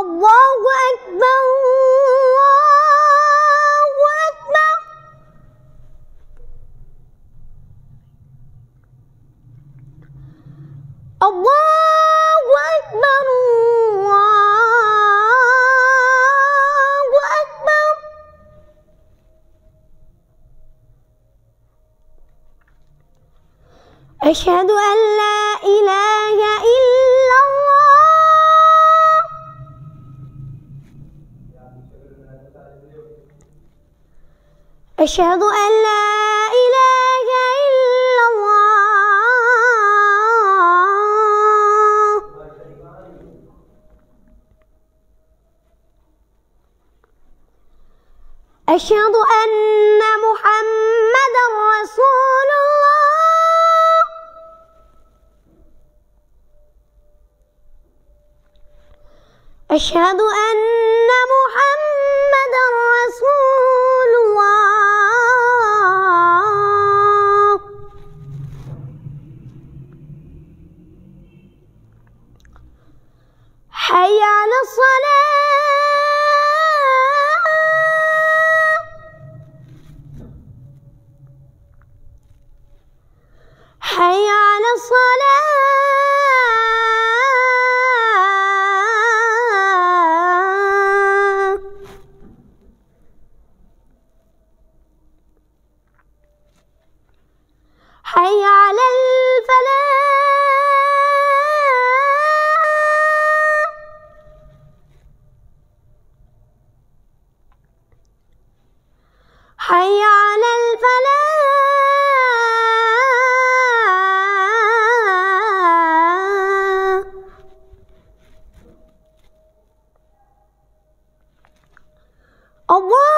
الله أكبر الله أكبر. الله أكبر الله أكبر. أشهد أن لا إله إلا الله. أشهد أن لا إله إلا الله. أشهد أن محمدًا رسول الله. أشهد أن محمدًا رسول الله. حي على الصلاة. حي على الصلاة. حي على الفلاح. حي على الفلاح. الله